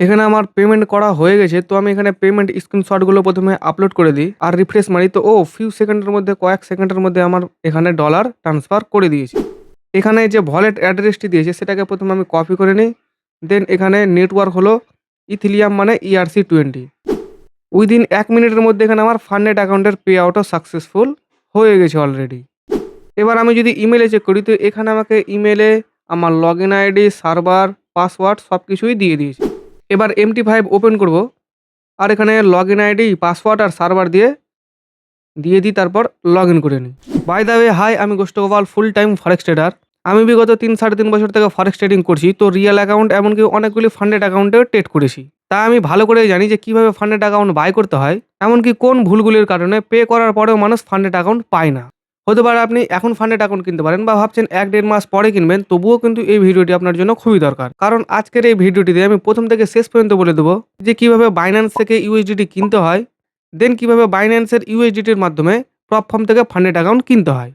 এখানে আমার পেমেন্ট করা হয়ে গেছে। তো আমি এখানে পেমেন্ট স্ক্রিনশটগুলো প্রথমে আপলোড করে দিই আর রিফ্রেশ মারি। তো ফিউ সেকেন্ডের মধ্যে কয়েক সেকেন্ডের মধ্যে আমার এখানে ডলার ট্রান্সফার করে দিয়েছে। এখানে যে ভলেট অ্যাড্রেসটি দিয়েছে সেটাকে প্রথমে আমি কপি করে নিই। দেন এখানে নেটওয়ার্ক হলো ইথিলিয়াম মানে ERC20। উইদিন 1 মিনিটের মধ্যে এখানে আমার ফান্ডেড অ্যাকাউন্টের পে আউটও সাকসেসফুল হয়ে গেছে অলরেডি। এবার আমি যদি ইমেলে চেক করি তো এখানে আমাকে ইমেলে আমার লগইন আইডি, সার্ভার, পাসওয়ার্ড সব কিছুই দিয়ে দিয়েছে। এবার MT5 ওপেন করব আর এখানে লগইন আইডি, পাসওয়ার্ড আর সার্ভার দিয়ে দিই, তারপর লগইন করে নিই। বাই দ্য ওয়ে, হাই, আমি গোস্ট গোপাল, ফুল টাইম ফরেক্স ট্রেডার। আমি বিগত 3-3.5 বছর থেকে ফরেক্স ট্রেডিং করছি। তো রিয়েল অ্যাকাউন্ট এমনকি অনেকগুলি ফান্ডেড অ্যাকাউন্টেও ট্রেড করেছি। তাই আমি ভালো করেই জানি যে কীভাবে ফান্ডেড অ্যাকাউন্ট বাই করতে হয়, এমনকি কোন ভুলগুলির কারণে পে করার পরেও মানুষ ফান্ডেড অ্যাকাউন্ট পায় না। হতে পারে আপনি এখন ফান্ডেড অ্যাকাউন্ট কিনতে পারেন বা ভাবছেন 1-1.5 মাস পরে কিনবেন, তবুও কিন্তু এই ভিডিওটি আপনার জন্য খুবই দরকার। কারণ আজকের এই ভিডিওটিতে আমি প্রথম থেকে শেষ পর্যন্ত বলে দেবো যে কীভাবে বাইন্যান্স থেকে ইউএসডিটি কিনতে হয়, দেন কীভাবে বাইন্যান্সের ইউএসডিটির মাধ্যমে প্ল্যাটফর্ম থেকে ফান্ডেড অ্যাকাউন্ট কিনতে হয়।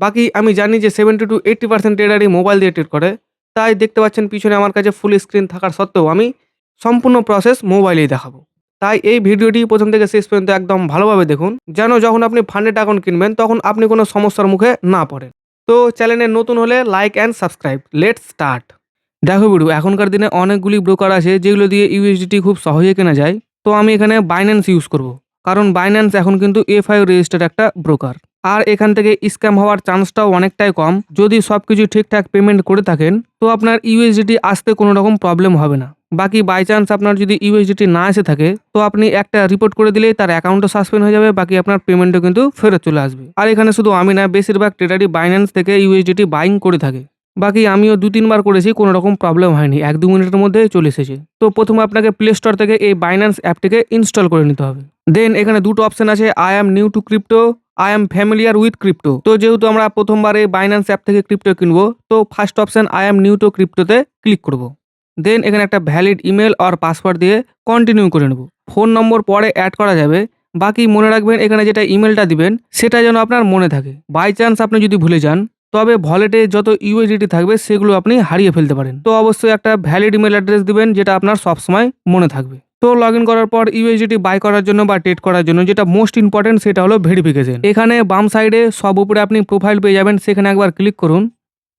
বাকি আমি জানি যে 70-80% ট্রেডারই মোবাইল দিয়ে ট্রেড করে। তাই দেখতে পাচ্ছেন পিছনে আমার কাছে ফুল স্ক্রিন থাকার সত্ত্বেও আমি সম্পূর্ণ প্রসেস মোবাইলেই দেখাবো। তাই এই ভিডিওটি প্রথম থেকে শেষ পর্যন্ত একদম ভালোভাবে দেখুন, যেন যখন আপনি ফান্ডেড অ্যাকাউন্ট কিনবেন তখন আপনি কোনো সমস্যার মুখে না পড়েন। তো চ্যানেলে নতুন হলে like and subscribe. Let's start. দেখো বিড়ু, এখনকার দিনে অনেকগুলি ব্রোকার আছে যেগুলো দিয়ে ইউএসডিটি খুব সহজে কেনা যায়। তো আমি এখানে বাইন্যান্স ইউজ করব, কারণ বাইন্যান্স এখন কিন্তু FI রেজিস্টার্ড একটা ব্রোকার। আর এখান থেকে স্ক্যাম হওয়ার চান্সটাও অনেকটাই কম। যদি সব কিছু ঠিকঠাক পেমেন্ট করে থাকেন তো আপনার ইউএসডিটি আসতে কোনো রকম প্রবলেম হবে না। বাকি বাই চান্স আপনার যদি ইউএসডিটি না এসে থাকে তো আপনি একটা রিপোর্ট করে দিলেই তার অ্যাকাউন্টও সাসপেন্ড হয়ে যাবে, বাকি আপনার পেমেন্টও কিন্তু ফেরত চলে আসবে। আর এখানে শুধু আমি না, বেশিরভাগ ট্রেডারই বাইন্যান্স থেকে ইউএসডিটি বাইং করে থাকে। বাকি আমিও 2-3 বার করেছি, কোনো রকম প্রবলেম হয়নি, 1-2 মিনিটের মধ্যে চলে এসেছে। তো প্রথমে আপনাকে প্লে স্টোর থেকে এই বাইন্যান্স অ্যাপটিকে ইনস্টল করে নিতে হবে। দেন এখানে দুটো অপশন আছে, I am new two crypto, I am familiar with crypto. তো যেহেতু আমরা প্রথমবার এই বাইন্যান্স অ্যাপ থেকে ক্রিপ্টো কিনবো, তো first option I am new to ক্রিপ্টোতে ক্লিক করব। দেন এখানে একটা ভ্যালিড ইমেল আর পাসওয়ার্ড দিয়ে কন্টিনিউ করে নেব। ফোন নম্বর পরে অ্যাড করা যাবে। বাকি মনে রাখবেন এখানে যেটা ইমেলটা দিবেন সেটা যেন আপনার মনে থাকে। বাই চান্স আপনি যদি ভুলে যান তবে ভলেটে যত ইউএসডিটি থাকবে সেগুলো আপনি হারিয়ে ফেলতে পারেন। তো অবশ্যই একটা ভ্যালিড ইমেল অ্যাড্রেস দিবেন যেটা আপনার সবসময় মনে থাকবে। তো লগ ইন করার পর ইউএসডিটি বাই করার জন্য বা ট্রেড করার জন্য যেটা মোস্ট ইম্পর্টেন্ট সেটা হলো ভেরিফিকেশন। এখানে বাম সাইডে সব উপরে আপনি প্রোফাইল পেয়ে যাবেন, সেখানে একবার ক্লিক করুন।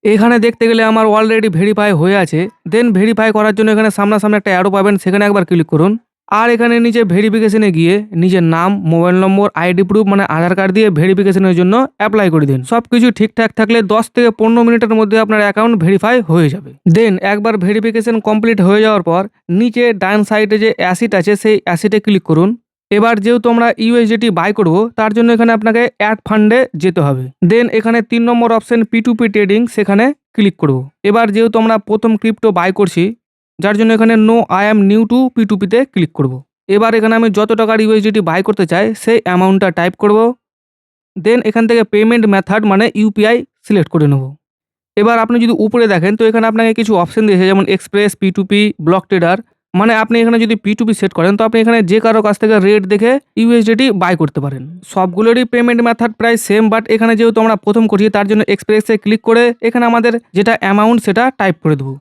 এখানে দেখতে গেলে আমার অলরেডি ভেরিফাই হয়ে আছে। দেন ভেরিফাই করার জন্য এখানে সামনাসামনি একটা অ্যারো পাবেন, সেখানে একবার ক্লিক করুন। আর এখানে নিচে ভেরিফিকেশনে গিয়ে নিজের নাম, মোবাইল নম্বর, আইডি প্রুফ মানে আধার কার্ড দিয়ে ভেরিফিকেশনের জন্য অ্যাপ্লাই করে দিন। সব কিছু ঠিকঠাক থাকলে 10 থেকে 15 মিনিটের মধ্যে আপনার অ্যাকাউন্ট ভেরিফাই হয়ে যাবে। দেন একবার ভেরিফিকেশন কমপ্লিট হয়ে যাওয়ার পর নিচে ডান সাইডে যে অ্যাসিট আছে সেই অ্যাসিটে ক্লিক করুন। এবার যেহেতু আমরা ইউএসডিটি বাই করব তার জন্য এখানে আপনাকে অ্যাড ফান্ডে যেতে হবে। দেন এখানে 3 নম্বর অপশন P2P ট্রেডিং, সেখানে ক্লিক করব। এবার যেহেতু আমরা প্রথম ক্রিপ্টো বাই করছি যার জন্য এখানে no I am new to P2P-তে ক্লিক করব। এবার এখানে আমি যত টাকার ইউএসডিটি বাই করতে চাই সেই অ্যামাউন্টটা টাইপ করব। দেন এখান থেকে পেমেন্ট মেথড মানে ইউপিআই সিলেক্ট করে নেব। এবার আপনি যদি উপরে দেখেন তো এখানে আপনাকে কিছু অপশন দিয়েছে, যেমন এক্সপ্রেস, P2P, ব্লক ট্রেডার। মানে আপনি এখানে যদি P2P সেট করেন তো আপনি এখানে যে কারো কাছ থেকে রেট দেখে ইউএসডিটি বাই করতে পারেন। সবগুলোরই পেমেন্ট মেথড প্রায় সেম, বাট এখানে যেহেতু আমরা প্রথম করছি তার জন্য এক্সপ্রেসে ক্লিক করে এখানে আমাদের যেটা অ্যামাউন্ট সেটা টাইপ করে দেবো।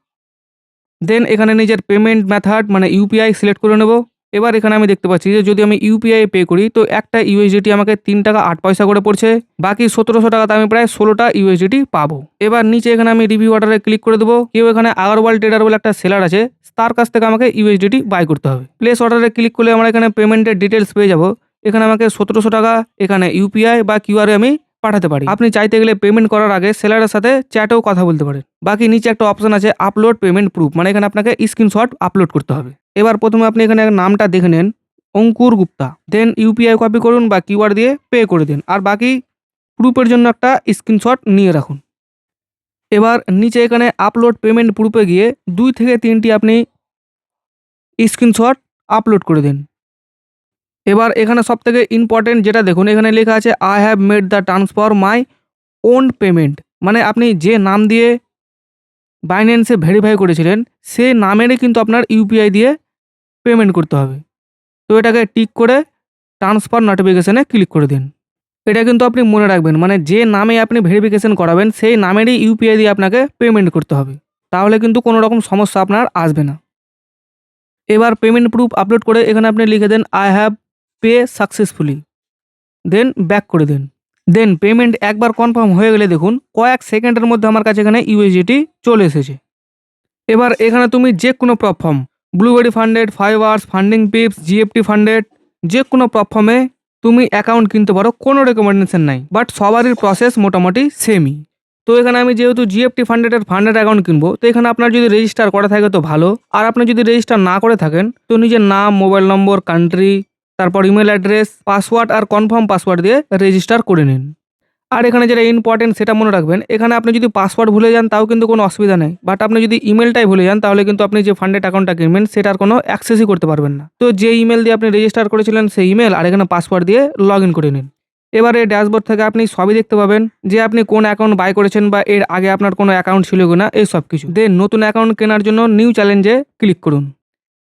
দেন এখানে নিজের পেমেন্ট মেথড মানে ইউপিআই সিলেক্ট করে নেব। এবার এখানে আমি দেখতে পাচ্ছি যে যদি আমি ইউপিআই পে করি তো একটা ইউএসডিটি আমাকে 3 টাকা 8 পয়সা করে পড়ছে, বাকি 1700 টাকাতে আমি প্রায় 16টা ইউএসডিটি পাবো। এবার নিচে এখানে আমি রিভিউ অর্ডারে ক্লিক করে দেবো। কেউ এখানে আগরওয়াল ট্রেডার বলে একটা সেলার আছে, তার কাছ থেকে আমাকে ইউএসডিটি বাই করতে হবে। প্লেস অর্ডারে ক্লিক করলে আমরা এখানে পেমেন্টের ডিটেলস পেয়ে যাব। এখানে আমাকে 1700 টাকা এখানে ইউপিআই বা কিউআরে আমি পাঠাতে পারি। আপনি চাইতে গেলে পেমেন্ট করার আগে সেলারের সাথে চ্যাটেও কথা বলতে পারেন। বাকি নিচে একটা অপশন আছে আপলোড পেমেন্ট প্রুফ, মানে এখানে আপনাকে স্ক্রিনশট আপলোড করতে হবে। এবার প্রথমে আপনি এখানে নামটা দেখে নেন, অঙ্কুর গুপ্তা। দেন ইউপিআই কপি করুন বা কিউআর দিয়ে পে করে দিন, আর বাকি প্রুফের জন্য একটা স্ক্রিনশট নিয়ে রাখুন। এবার নিচে এখানে আপলোড পেমেন্ট প্রুফে গিয়ে 2 থেকে 3টি আপনি স্ক্রিনশট আপলোড করে দিন। এবার এখানে সবথেকে ইম্পর্টেন্ট যেটা দেখুন, এখানে লেখা আছে I have made the transfer my own payment, মানে আপনি যে নাম দিয়ে বাইন্যান্সে ভেরিফাই করেছিলেন সে নামেরই কিন্তু আপনার ইউপিআই দিয়ে পেমেন্ট করতে হবে। তো এটাকে টিক করে ট্রান্সফার নোটিফিকেশানে ক্লিক করে দিন। এটা কিন্তু আপনি মনে রাখবেন, মানে যে নামে আপনি ভেরিফিকেশন করাবেন সেই নামেরই ইউপিআই দিয়ে আপনাকে পেমেন্ট করতে হবে, তাহলে কিন্তু কোনো রকম সমস্যা আপনার আসবে না। এবার পেমেন্ট প্রুফ আপলোড করে এখানে আপনি লিখে দেন I have pay successfully, then back করে দিন। দেন পেমেন্ট একবার কনফার্ম হয়ে গেলে দেখুন কয়েক সেকেন্ডের মধ্যে আমার কাছে এখানে ইউএসডিটি চলে এসেছে। এবার এখানে তুমি যে কোনো platform, Blueberry Funded, Fibers, Funding Pips, GFT Funded, যে কোনো প্ল্যাটফর্মে তুমি অ্যাকাউন্ট কিনতে পারো, কোনো রেকমেন্ডেশন নাই, বাট সবারই প্রসেস মোটামুটি সেমই। তো এখানে আমি যেহেতু জিএফটি ফান্ডেড অ্যাকাউন্ট কিনবো, তো এখানে আপনার যদি রেজিস্টার করা থাকে তো ভালো, আর আপনি যদি রেজিস্টার না করে থাকেন তো নিজের নাম, মোবাইল নম্বর, কান্ট্রি, তারপর ইমেল অ্যাড্রেস, পাসওয়ার্ড আর কনফার্ম পাসওয়ার্ড দিয়ে রেজিস্টার করে নিন। আর এখানে যেটা ইম্পর্টেন্ট সেটা মনে রাখবেন, এখানে আপনি যদি পাসওয়ার্ড ভুলে যান তাও কিন্তু কোনো অসুবিধা নেই, বাট আপনি যদি ইমেলটাই ভুলে যান তাহলে কিন্তু আপনি যে ফান্ডেড অ্যাকাউন্টটা কিনবেন সেটার কোনো অ্যাক্সেসই করতে পারবেন না। তো যে ইমেল দিয়ে আপনি রেজিস্টার করেছিলেন সেই ইমেল আর এখানে পাসওয়ার্ড দিয়ে লগ ইন করে নিন। এবারে ড্যাশবোর্ড থেকে আপনি সবই দেখতে পাবেন যে আপনি কোন অ্যাকাউন্ট বাই করেছেন বা এর আগে আপনার কোনো অ্যাকাউন্ট ছিল কিনা, এই সব কিছু। দেন নতুন অ্যাকাউন্ট কেনার জন্য নিউ চ্যালেঞ্জে ক্লিক করুন।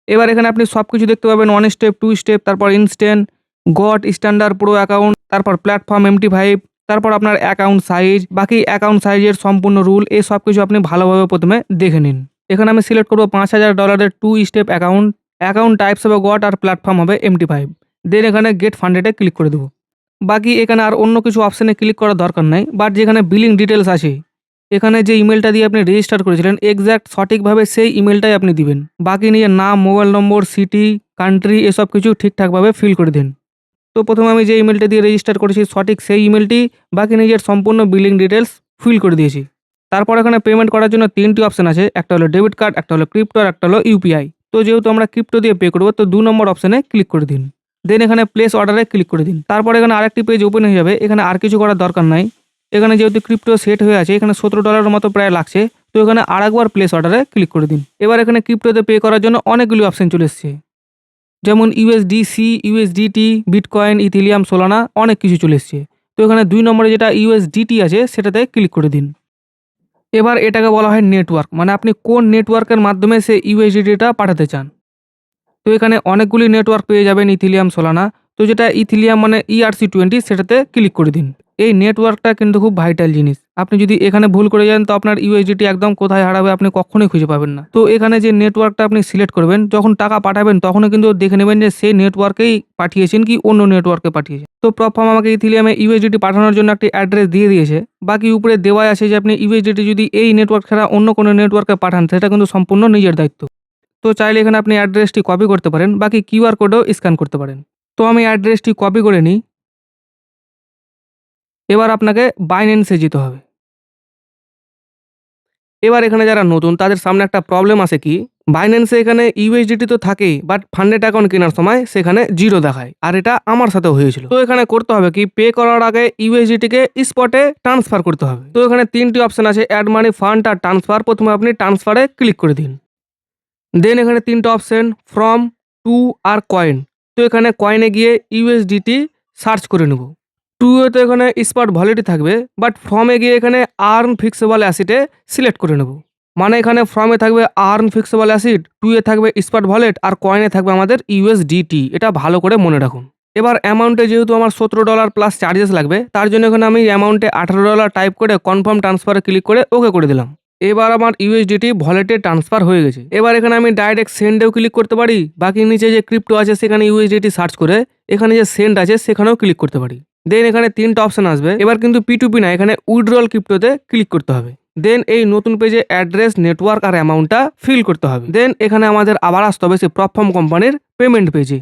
এবার এখানে আপনি সব কিছু দেখতে পাবেন, 1 স্টেপ, 2 স্টেপ, তারপর instant, goat, standard, pro account, তারপর প্ল্যাটফর্ম MT5, তারপর আপনার অ্যাকাউন্ট সাইজ, বাকি অ্যাকাউন্ট সাইজের সম্পূর্ণ রুল, এই সব কিছু আপনি ভালোভাবে প্রথমে দেখে নিন। এখানে আমি সিলেক্ট করবো $5000 2 স্টেপ অ্যাকাউন্ট, অ্যাকাউন্ট টাইপস হবে গট আর প্ল্যাটফর্ম হবে MT5। দেন এখানে গেট ফান্ডেডে ক্লিক করে দেবো। বাকি এখানে আর অন্য কিছু অপশানে ক্লিক করার দরকার নাই, বাট যেখানে বিলিং ডিটেলস আছে এখানে যে ইমেলটা দিয়ে আপনি রেজিস্টার করেছিলেন এক্স্যাক্ট সঠিকভাবে সেই ইমেলটাই আপনি দিবেন। বাকি নিজের নাম, মোবাইল নম্বর, সিটি, কান্ট্রি এসব কিছু ঠিকঠাকভাবে ফিল করে দিন। তো প্রথমে আমি যে ইমেলটা দিয়ে রেজিস্টার করেছি সঠিক সেই ইমেলটি, বাকি নিজের সম্পূর্ণ বিলিং ডিটেলস ফিল করে দিয়েছি। তারপর এখানে পেমেন্ট করার জন্য 3টি অপশান আছে, একটা হলো ডেবিট কার্ড, একটা হলো ক্রিপ্টো আর একটা হলো ইউপিআই। তো যেহেতু আমরা ক্রিপ্টো দিয়ে পে করবো তো 2 নম্বর অপশানে ক্লিক করে দিন। দেন এখানে প্লেস অর্ডারে ক্লিক করে দিন। তারপর এখানে আরেকটি পেজ ওপেন হয়ে যাবে, এখানে আর কিছু করার দরকার নাই। এখানে যেহেতু ক্রিপ্টো সেট হয়ে আছে এখানে $17 মতো প্রায় লাগছে, তো এখানে আরেকবার প্লেস অর্ডারে ক্লিক করে দিন। এবার এখানে ক্রিপ্টোতে পে করার জন্য অনেকগুলি অপশান চলে এসছে, যেমন ইউএসডিসি, ইউএসডিটি, বিটকয়েন, ইথিলিয়াম, সোলানা, অনেক কিছু চলে এসছে। তো এখানে 2 নম্বরে যেটা ইউএসডিটি আছে সেটাতে ক্লিক করে দিন। এবার এটাকে বলা হয় নেটওয়ার্ক, মানে আপনি কোন নেটওয়ার্কের মাধ্যমে সেই ইউএসডিটিটা পাঠাতে চান। তো এখানে অনেকগুলি নেটওয়ার্ক পেয়ে যাবেন, ইথিলিয়াম, সোলানা। তো যেটা ইথিলিয়াম মানে ERC20 সেটাতে ক্লিক করে দিন। এই নেটওয়ার্কটা কিন্তু খুব ভাইটাল জিনিস, আপনি যদি এখানে ভুল করে যান তো আপনার ইউএসডিটি একদম কোথায় হারাবে আপনি কখনোই খুঁজে পাবেন না। তো এখানে যে নেটওয়ার্কটা আপনি সিলেক্ট করবেন যখন টাকা পাঠাবেন তখনও কিন্তু দেখে নেবেন যে সেই নেটওয়ার্কেই পাঠিয়েছেন কি অন্য নেটওয়ার্কে পাঠিয়েছেন। তো প্রথম আমাকে ইথিলিয়ামে ইউএসডিটি পাঠানোর জন্য একটি অ্যাড্রেস দিয়ে দিয়েছে, বাকি উপরে দেওয়াই আছে যে আপনি ইউএসডিটি যদি এই নেটওয়ার্ক ছাড়া অন্য কোনো নেটওয়ার্কে পাঠান সেটা কিন্তু সম্পূর্ণ নিজের দায়িত্ব। তো চাইলে এখানে আপনি অ্যাড্রেসটি কপি করতে পারেন, বাকি কিউআর কোডও স্ক্যান করতে পারেন। তো আমি অ্যাড্রেসটি কপি করে নিই। এবার আপনাকে বাইন্যান্সে যেতে হবে। এবার এখানে যারা নতুন তাদের সামনে একটা প্রবলেম আছে কি, বাইন্যান্সে এখানে ইউএসডিটি তো থাকেই, বাট ফান্ডেড অ্যাকাউন্ট কেনার সময় সেখানে 0 দেখায়, আর এটা আমার সাথেও হয়েছিল। তো এখানে করতে হবে কি, পে করার আগে ইউএসডিটিকে স্পটে ট্রান্সফার করতে হবে। তো এখানে 3টি অপশন আছে, অ্যাড মানি, ফান্ড আর ট্রান্সফার। প্রথমে আপনি ট্রান্সফারে ক্লিক করে দিন। দেন এখানে 3টা অপশন, ফ্রম, টু আর কয়েন। তো এখানে কয়েনে গিয়ে ইউএসডিটি সার্চ করে নেব। টুয়ে তো এখানে স্পট ভ্যালিডি থাকবে, বাট ফর্মে গিয়ে এখানে আর্ন ফিক্সেবল অ্যাসিডে সিলেক্ট করে নেব। মানে এখানে ফর্মে থাকবে আর্ন ফিক্সেবল অ্যাসিড, টুয়ে থাকবে স্পট ভ্যালিড আর কয়েনে থাকবে আমাদের ইউএসডিটি। এটা ভালো করে মনে রাখুন। এবার অ্যামাউন্টে যেহেতু আমার $17 প্লাস চার্জেস লাগবে, তার জন্য এখানে আমি অ্যামাউন্টে $18 টাইপ করে কনফার্ম ট্রান্সফারে ক্লিক করে ওকে করে দিলাম। এবার আমার ইউএসডিটি ভ্যালেটে ট্রান্সফার হয়ে গেছে। এবার এখানে আমি ডাইরেক্ট সেন্ডেও ক্লিক করতে পারি, বাকি নিচে যে ক্রিপ্টো আছে সেখানে ইউএসডিটি সার্চ করে এখানে যে সেন্ড আছে সেখানেও ক্লিক করতে পারি। দেন এখানে 3টা অপশন আসবে, এবার কিন্তু P2P না, এখানে উইথড্রল ক্রিপ্টোতে ক্লিক করতে হবে। দেন এই নতুন পেজে অ্যাড্রেস, নেটওয়ার্ক আর অ্যামাউন্টটা ফিল করতে হবে। দেন এখানে আমাদের আবার আসতে হবে সেই প্ল্যাটফর্ম কোম্পানির পেমেন্ট পেজে।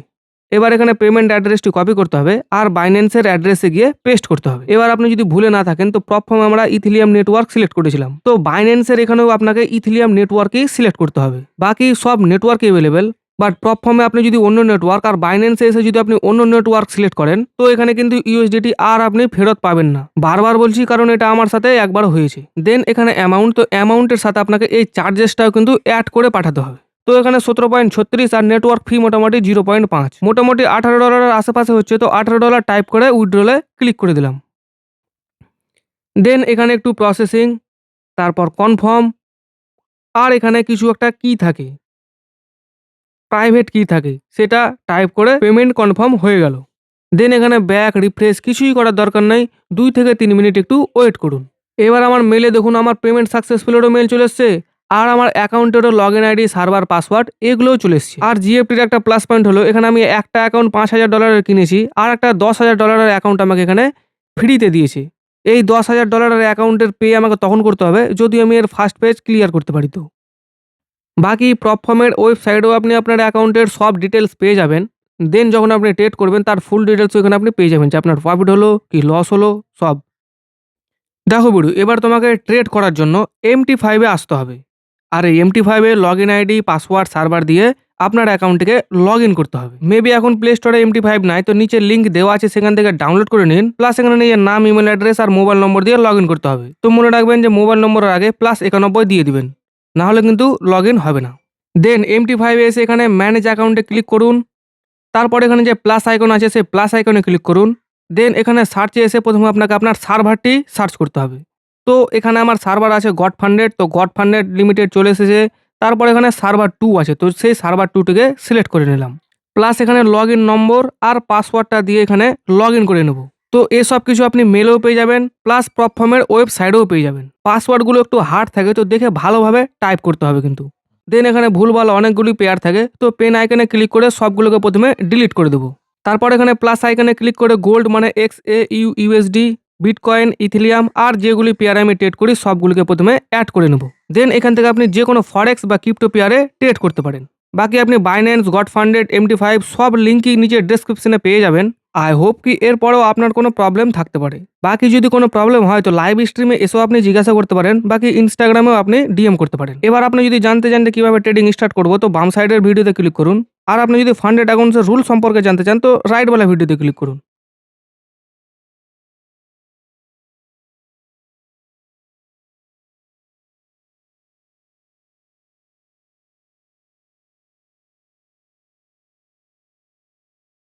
এবার এখানে পেমেন্ট অ্যাড্রেসটি কপি করতে হবে আর বাইন্যান্সের অ্যাড্রেসে গিয়ে পেস্ট করতে হবে। এবার আপনি যদি ভুলে না থাকেন তো প্রথমে আমরা ইথিলিয়াম নেটওয়ার্ক সিলেক্ট করেছিলাম, তো বাইন্যান্সের এখানেও আপনাকে ইথিলিয়াম নেটওয়ার্কই সিলেক্ট করতে হবে। বাকি সব নেটওয়ার্ক অ্যাভেলেবেল, বাট প্রথমে আপনি যদি অন্য নেটওয়ার্ক আর বাইন্যান্সে এসে যদি আপনি অন্য নেটওয়ার্ক সিলেক্ট করেন তো এখানে কিন্তু ইউএসডিটি আর আপনি ফেরত পাবেন না। বারবার বলছি কারণ এটা আমার সাথে একবার হয়েছে। দেন এখানে অ্যামাউন্ট, তো অ্যামাউন্টের সাথে আপনাকে এই চার্জেসটাও কিন্তু অ্যাড করে পাঠাতে হবে। তো এখানে 17.36 আর নেটওয়ার্ক ফি মোটামুটি 0.5, মোটামুটি $18 আশেপাশে হচ্ছে। তো $18 টাইপ করে উইথড্রলে ক্লিক করে দিলাম। দেন এখানে একটু প্রসেসিং, তারপর কনফার্ম, আর এখানে কিছু একটা কি থাকে, প্রাইভেট কি থাকে, সেটা টাইপ করে পেমেন্ট কনফার্ম হয়ে গেল। দেন এখানে ব্যাক, রিফ্রেশ কিছুই করার দরকার নাই, 2 থেকে 3 মিনিট একটু ওয়েট করুন। এবার আমার মেলে দেখুন আমার পেমেন্ট সাকসেসফুলেরও মেল চলে এসছে আর আমার অ্যাকাউন্টেরও লগইন আইডি, সার্ভার, পাসওয়ার্ড এগুলোও চলে এসেছে। আর জিএফটির একটা প্লাস পয়েন্ট হলো এখানে আমি একটা অ্যাকাউন্ট $5,000 কিনেছি আর একটা $10,000 অ্যাকাউন্ট আমাকে এখানে ফ্রিতে দিয়েছে। এই $10,000 অ্যাকাউন্টের পে আমাকে তখন করতে হবে যদি আমি এর ফার্স্ট পেজ ক্লিয়ার করতে পারি। তো বাকি প্রপফর্মের ওয়েবসাইটেও আপনি আপনার অ্যাকাউন্টের সব ডিটেলস পেয়ে যাবেন। দেন যখন আপনি ট্রেড করবেন তার ফুল ডিটেলস ওখানে আপনি পেয়ে যাবেন যে আপনার প্রফিট হলো কি লস হলো সব। দেখো বিড়ু, এবার তোমাকে ট্রেড করার জন্য MT5 আসতে হবে। আর এই MT5 log in ID, password, server দিয়ে আপনার অ্যাকাউন্টটিকে লগ ইন করতে হবে। মেবি এখন প্লে স্টোরে MT5 নাই, তো নিচে লিঙ্ক দেওয়া আছে, সেখান থেকে ডাউনলোড করে নিন। প্লাস এখানে নিজের নাম, ইমেল অ্যাড্রেস আর মোবাইল নম্বর দিয়ে লগ ইন করতে হবে। তো মনে রাখবেন যে মোবাইল নম্বরের আগে +91 দিয়ে দিবেন, না হলে কিন্তু লগ ইন হবে না। দেন MT5 এসে এখানে ম্যানেজ অ্যাকাউন্টে ক্লিক করুন। তারপর এখানে যে প্লাস আইকন আছে সেই প্লাস আইকনে ক্লিক করুন। দেন এখানে সার্চে এসে প্রথমে আপনাকে আপনার সার্ভারটি সার্চ করতে হবে। তো এখানে আমার সার্ভার আছে গড ফান্ডেড, তো গড ফান্ডেড লিমিটেড চলে এসেছে। তারপর এখানে সার্ভার 2 আছে, তো সেই সার্ভার 2টিকে সিলেক্ট করে নিলাম। প্লাস এখানে লগ ইন নম্বর আর পাসওয়ার্ডটা দিয়ে এখানে লগ ইন করে নেব। তো এসব কিছু আপনি মেলেও পেয়ে যাবেন, প্লাস প্রপফর্মের ওয়েবসাইটেও পেয়ে যাবেন। পাসওয়ার্ডগুলো একটু হার্ড থাকে, তো দেখে ভালোভাবে টাইপ করতে হবে কিন্তু। দেন এখানে ভুলভাল অনেকগুলি পেয়ার থাকে, তো পেন আইকনে ক্লিক করে সবগুলোকে প্রথমে ডিলিট করে দেবো। তারপর এখানে প্লাস আইকনে ক্লিক করে গোল্ড মানে XAUUSD, বিটকয়েন, ইথিলিয়াম আর যেগুলি পেয়ারে আমি ট্রেড করি সবগুলোকে প্রথমে অ্যাড করে নেব। দেন এখান থেকে আপনি যে কোনো ফরেক্স বা ক্রিপ্টো পেয়ারে ট্রেড করতে পারেন। বাকি আপনি বাইন্যান্স, গড ফান্ডেড, MT5 সব লিঙ্কই নিচের ডেসক্রিপশনে পেয়ে যাবেন। আই হোপ কি এরপরেও আপনার কোনো প্রবলেম থাকতে পারে। বাকি যদি কোনো প্রবলেম হয় তো লাইভ স্ট্রিমে এসেও আপনি জিজ্ঞাসা করতে পারেন, বাকি ইনস্টাগ্রামেও আপনি DM করতে পারেন। এবার আপনি যদি জানতে চান যে কিভাবে ট্রেডিং স্টার্ট করবো তো বাম সাইডের ভিডিওতে ক্লিক করুন। আর আপনি যদি ফান্ডেড অ্যাকাউন্টসের রুল সম্পর্কে জানতে চান তো রাইট ওয়ালা ভিডিওতে ক্লিক করুন।